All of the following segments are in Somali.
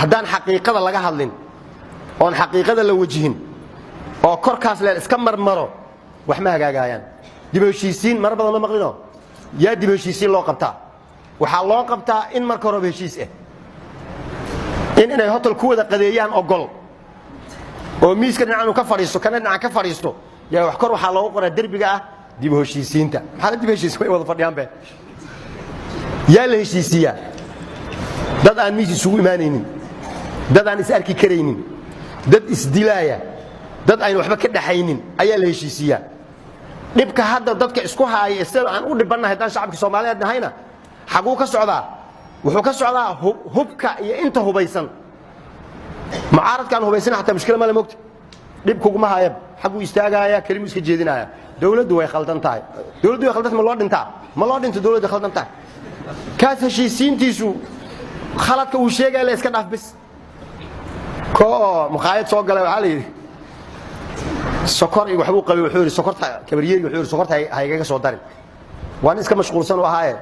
haddaan xaqiiqada laga hadlin oon xaqiiqada la wajihin oo korkaas leel iska marmaro wax ma hagaagayaan dib u heshiisiin mar badan ma maqlino yaa dib u heshiisiin loo qabtaa waxaa loo qabtaa in marka hore heshiis inay hotel ku wada qadeeyaan ogol oo miiska dhinacu ka fadhiisto kana dhinaca ka fadhiisto yaa wax kor waxaa loogu qoraa derbiga ah dib u heshiisiinta maxaa dib u heshiisiin way wada fadhiyaan be yaa la heshiisiyaa dad aan miis isugu imaanaynin dad aan is arki karaynin dad isdilaaya dad aan waxba ka dhaxaynin ayaa la heshiisiyaa dhibka hadda dadka isku haaya sida aan u dhibanahay dan shacabka Soomaaliyeed nahayna xaquu ka socdaa wuxuu ka socdaa hubka iyo inta hubaysan mucaaradkan hubaysan hatta mushkil ma la moogta dhib kugu ma hayab xaquu istaagaya kalimu iska jeedinaya dawladdu way khaldan tahay dawladdu way khaldan ma loo dhinto dawladdu khaldan tahay kaas heshiisiintiisu khaladka uu sheegay la iska dhaaf bis ko muqaayad soo galay waxa la yiri sokor iyo waxbuu qabay wuxuu yiri sokorta kabariyay wuxuu yiri sokorta haygaga soo darin waan iska mashquulsan oo ahaaye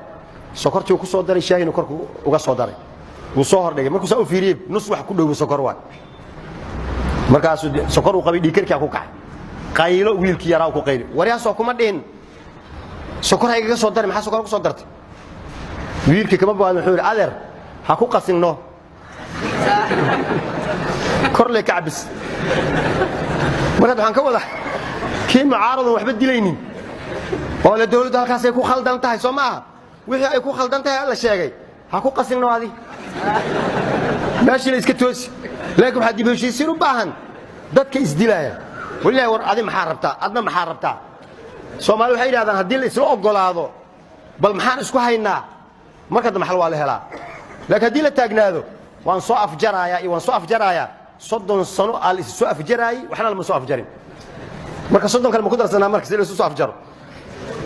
sokortii uu ku soo daray shaahina korku uga soo daray uu soo hordhigay markuu soo fiiriyay nus wax ku dhow sokor waa markaas sokor uu qabay dhiikarka ku kacay qaylo wiilkii yaraa ku qayli wariyaas oo kuma dhihin sokor haygaga soo daray maxaa sokor ku soo dartay wiilkii kama baahan wuxuu yiri adeer ha ku qasinno kor le kacbis marka waxaan ka wada kii mucaaradu waxba dilaynin oo la dawladda halkaas ay ku khaldan tahay Soomaaliya wixii ay ku khaldan tahay la sheegay ha ku qasinno adi meeshii la iska toosi laakiin waxa dib u heshiisiin u baahan dadka isdilaaya wallahi war adi maxaa rabtaa adna maxaa rabtaa Soomaaliya waxay yiraahdaan haddii la isla ogolaado bal maxaan isku haynaa marka dambe xal waa la helaa laakiin haddii la taagnaado waan soo afjaraaya 30 sano al soo afjaraay waxna lama soo afjarin marka 30 kale ma ku darsanaa marka si la soo afjaro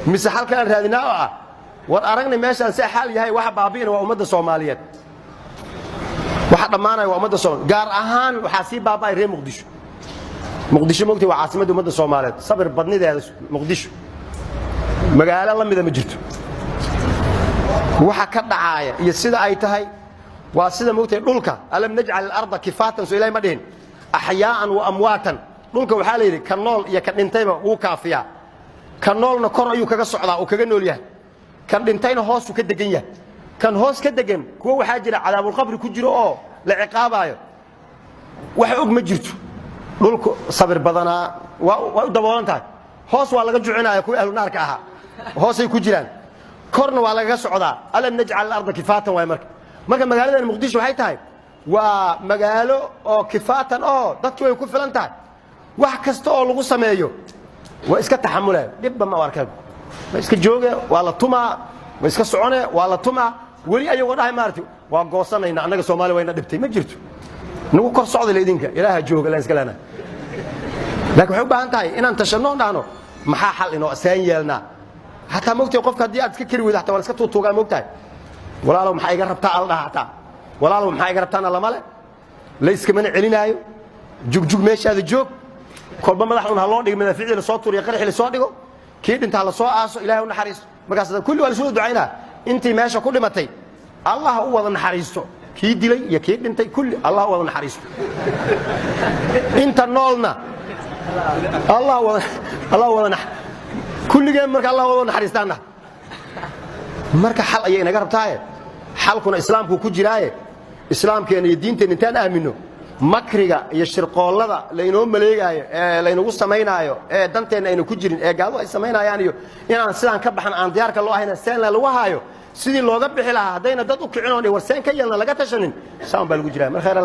mise halka aan raadinaa war aragna meeshaan si xal yahay waxa baabiina waa ummadda Soomaaliyeed waxa dhamaanay waa ummadda Soomaaliyeed gaar ahaan waxa si baabay reer Muqdisho moogtay waa caasimadda ummadda Soomaaliyeed sabir badnideeda Muqdisho magaalo la mid ah ma jirto waxa ka dhacaya iyo sida ay tahay waa sida moogtay dhulka alam naj'al al-ardha kifatan soo ilaahay ma dhihin ahyaan wa amwatan dhulka waxa la yiri kan nool iyo kan dhintayba uu kaafiya kan noolna kor ayuu kaga socdaa oo kaga nool yahay kan dhintayna hoos uu ka degan yahay kan hoos ka degan kuwa waxa jira cadaabul qabri ku jiro oo la ciqaabayo waxa og ma jirto dhulku sabir badana waa u daboolan tahay hoos waa laga jucinaya kuwa ahlu naarka aha hoos ay ku jiraan korna waa laga socdaa alam naj'al al-ardha kifatan way marka magaalada Muqdisho waxay tahay waa magaalo oo kifatan oo dadku way ku filan tahay wax kasta oo lagu sameeyo waa iska taxamulay dibba ma warkad ma iska jooge waa la tuma ma iska socone waa la tuma wali ayagoo dhahay maartay waa goosanayna anaga Soomaali wayna dhibtay ma jirto nagu kor socdo leedinka ilaaha jooga la iska lana laakiin wuxuu baahan tahay inaan tashano dhaano maxaa xal inoo asaan yeelna hatta moogtay qofka hadii aad iska kari weydo hatta wala iska tuutuugaa moogtay walaalow maxay iga rabtaa al dhaxata walaalow maxay iga rabtaa lama la iska man celinaayo jugjug meeshaada joog kolba madaxuna loo dhigay madafiicda la soo tuuriyo qarxi la soo dhigo kii dhinta la soo aaso ilaahay u naxariisto markaas kulli wala soo ducaynaa intii meesha ku dhimatay Allah u wada naxariisto kii dilay iyo kii dhintay kulli Allah u wada naxariisto inta noolna Allah wada kulligeen marka Allah wada naxariistaana marka xal ayay naga rabtaa xalkuna islaamku ku jiraaye islaamkeena iyo diinteena intaan aamino makriga iyo shirqoolada la inoo maleegayo la inagu sameeynayo danteena aynu ku jirin gaado ay sameeynayaan iyo inaan sidaan ka baxan aan diyaarka loo ahayna seen la lagu haayo sidii looga bixi lahaa hadayna dad u kicin oo warseen ka yeelna laga tashanin saan baa lagu jiraa mar khayr